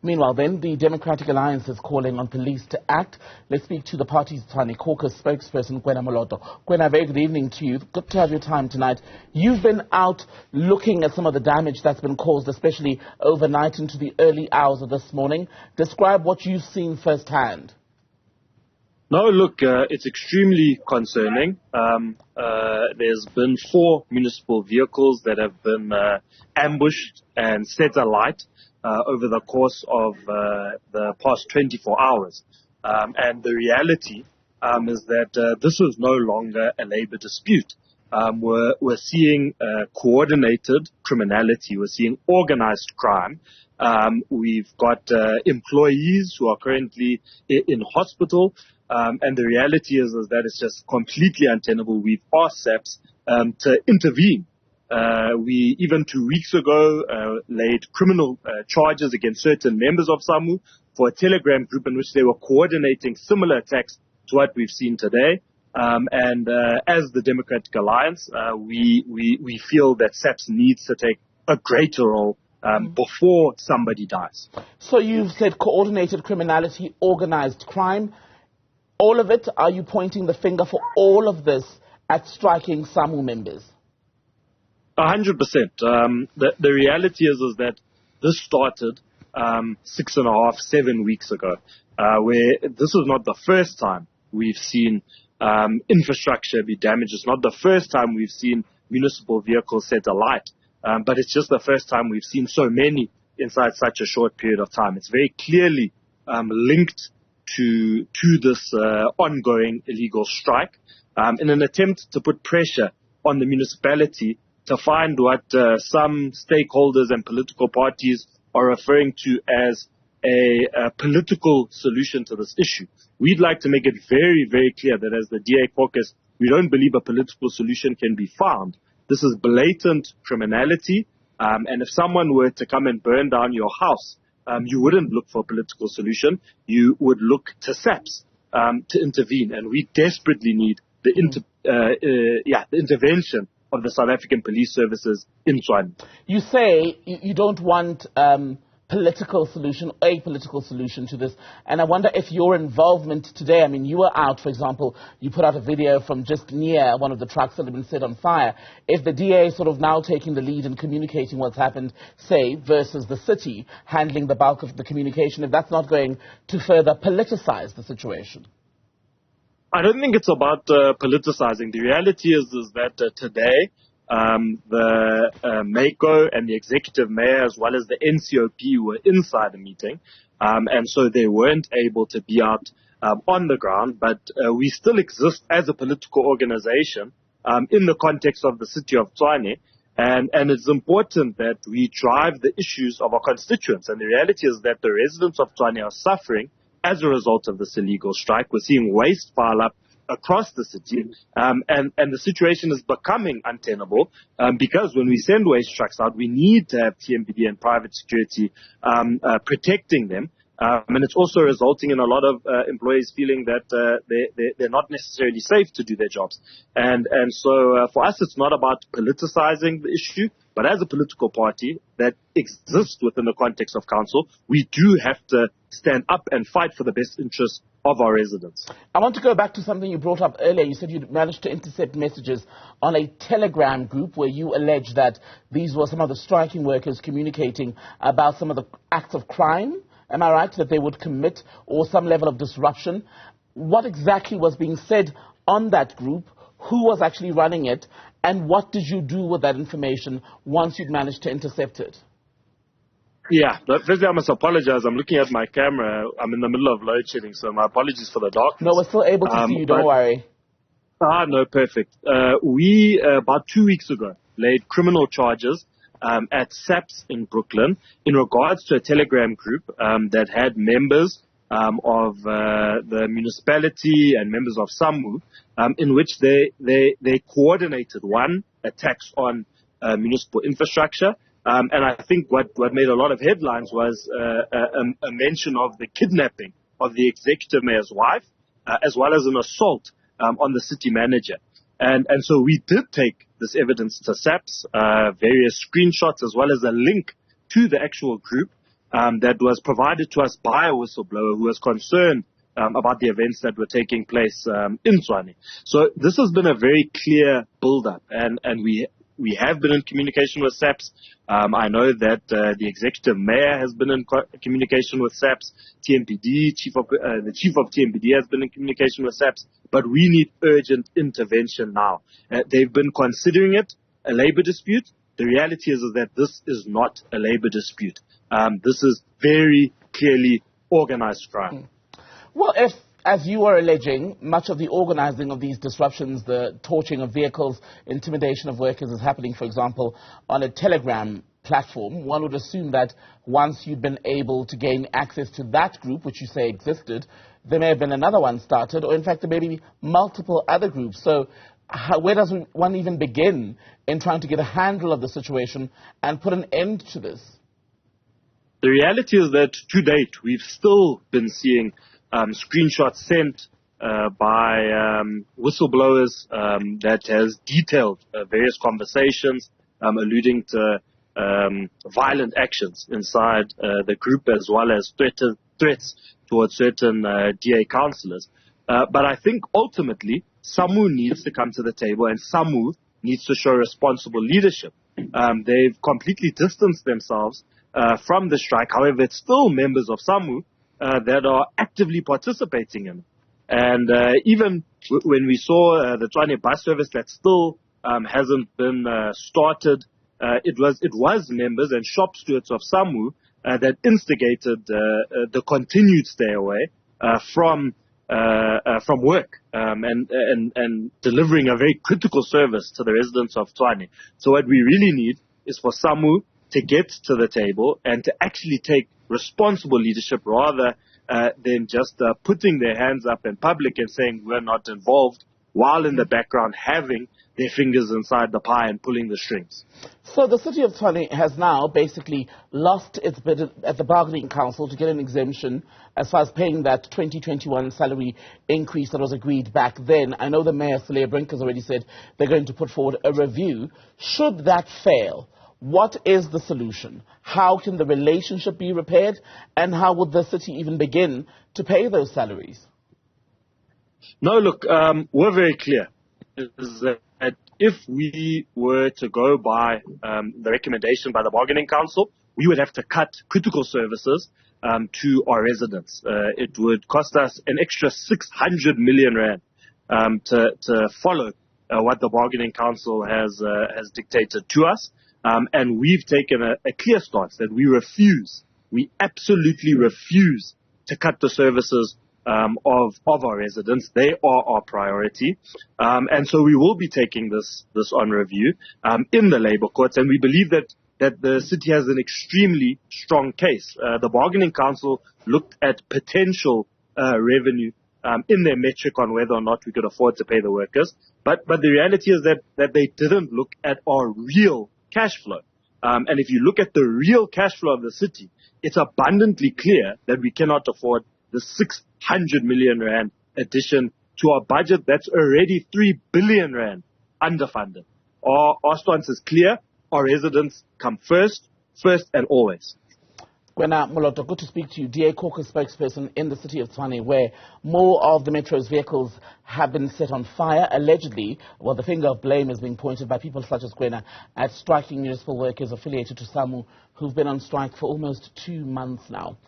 Meanwhile, then, the Democratic Alliance is calling on police to act. Let's speak to the party's Tshwane caucus spokesperson, Kwena Moloto. Kwena, very good evening to you. Good to have your time tonight. You've been out looking at some of the damage that's been caused, especially overnight into the early hours of this morning. Describe what you've seen firsthand. No, look, it's extremely concerning. There's been 4 municipal vehicles that have been ambushed and set alight over the course of the past 24 hours. And the reality is that this is no longer a labor dispute. We're seeing coordinated criminality. We're seeing organized crime. We've got employees who are currently in hospital. And the reality is that it's just completely untenable. We've asked SAPS to intervene. We, even 2 weeks ago, laid criminal charges against certain members of SAMU for a Telegram group in which they were coordinating similar attacks to what we've seen today. And as the Democratic Alliance, we feel that SAPS needs to take a greater role before somebody dies. So you've said coordinated criminality, organized crime. All of it, are you pointing the finger for all of this at striking SAMU members? 100%. The reality is that this started 6.5, 7 weeks ago, where this is not the first time we've seen infrastructure be damaged. It's not the first time we've seen municipal vehicles set alight, but it's just the first time we've seen so many inside such a short period of time. It's very clearly linked to this ongoing illegal strike in an attempt to put pressure on the municipality to find what some stakeholders and political parties are referring to as a political solution to this issue. We'd like to make it very, very clear that as the DA caucus, we don't believe a political solution can be found. This is blatant criminality, and if someone were to come and burn down your house, you wouldn't look for a political solution. You would look to SAPS to intervene, and we desperately need the intervention of the South African police services in Tshwane. You say you don't want a political solution to this, and I wonder if your involvement today, I mean, you were out, for example, you put out a video from just near one of the trucks that had been set on fire. If the DA is sort of now taking the lead and communicating what's happened, say, versus the city handling the bulk of the communication, if that's not going to further politicize the situation? I don't think it's about politicizing. The reality is that today, the MACO and the executive mayor as well as the NCOP were inside the meeting, and so they weren't able to be out on the ground, but we still exist as a political organization in the context of the City of Tshwane, and it's important that we drive the issues of our constituents, and the reality is that the residents of Tshwane are suffering as a result of this illegal strike. We're seeing waste pile up across the city, and the situation is becoming untenable because when we send waste trucks out, we need to have TMPD and private security protecting them. And it's also resulting in a lot of employees feeling that they're not necessarily safe to do their jobs. And so for us, it's not about politicizing the issue, but as a political party that exists within the context of council, we do have to stand up and fight for the best interests of our residents. I want to go back to something you brought up earlier. You said you'd managed to intercept messages on a Telegram group where you allege that these were some of the striking workers communicating about some of the acts of crime. Am I right, that they would commit or some level of disruption? What exactly was being said on that group? Who was actually running it? And what did you do with that information once you'd managed to intercept it? Yeah, firstly, I must apologize. I'm looking at my camera. I'm in the middle of load shedding, so my apologies for the darkness. No, we're still able to see you, don't worry. No, perfect. We, about 2 weeks ago, laid criminal charges at SAPS in Brooklyn in regards to a Telegram group that had members of the municipality and members of SAMU in which they coordinated attacks on municipal infrastructure. And I think what made a lot of headlines was a mention of the kidnapping of the executive mayor's wife, as well as an assault on the city manager. And so we did take this evidence to SAPS, various screenshots, as well as a link to the actual group. that was provided to us by a whistleblower who was concerned about the events that were taking place in Tshwane. So this has been a very clear build-up, and we have been in communication with SAPS. I know that the executive mayor has been in communication with SAPS. TMPD, the chief of TMPD has been in communication with SAPS. But we need urgent intervention now. They've been considering it a labor dispute. The reality is that this is not a labor dispute. This is very clearly organized crime. Well, if, as you are alleging, much of the organizing of these disruptions, the torching of vehicles, intimidation of workers is happening, for example, on a Telegram platform, one would assume that once you've been able to gain access to that group, which you say existed, there may have been another one started, or in fact there may be multiple other groups. So where does one even begin in trying to get a handle of the situation and put an end to this? The reality is that to date, we've still been seeing screenshots sent by whistleblowers that has detailed various conversations alluding to violent actions inside the group, as well as threats towards certain DA councillors. But I think ultimately SAMU needs to come to the table, and SAMU needs to show responsible leadership. They've completely distanced themselves from the strike. However, it's still members of SAMU that are actively participating in it. And even when we saw the Tshwane bus service that still hasn't been started, it was members and shop stewards of SAMU that instigated the continued stay away from work and delivering a very critical service to the residents of Tshwane. So what we really need is for SAMU to get to the table and to actually take responsible leadership rather than just putting their hands up in public and saying we're not involved, while in the background having their fingers inside the pie and pulling the strings. So the City of Tshwane has now basically lost its bid at the bargaining council to get an exemption as far as paying that 2021 salary increase that was agreed back then. I know the Mayor, Saleha Brink, has already said they're going to put forward a review. Should that fail, what is the solution? How can the relationship be repaired? And how would the city even begin to pay those salaries? No, look, we're very clear. Is that if we were to go by the recommendation by the bargaining council, we would have to cut critical services to our residents. It would cost us an extra 600 million rand to follow what the bargaining council has dictated to us. And we've taken a clear stance that we absolutely refuse to cut the services of our residents. They are our priority. And so we will be taking this on review in the labor courts, and we believe that the city has an extremely strong case. The bargaining council looked at potential revenue in their metric on whether or not we could afford to pay the workers. But the reality is that they didn't look at our real cash flow. And if you look at the real cash flow of the city, it's abundantly clear that we cannot afford the 600 million rand addition to our budget that's already 3 billion rand underfunded. Our stance is clear. Our residents come first and always. Kwena Moloto, good to speak to you, DA caucus spokesperson in the City of Tshwane, where more of the Metro's vehicles have been set on fire. Allegedly, well, the finger of blame is being pointed by people such as Kwena at striking municipal workers affiliated to SAMU who've been on strike for almost 2 months now.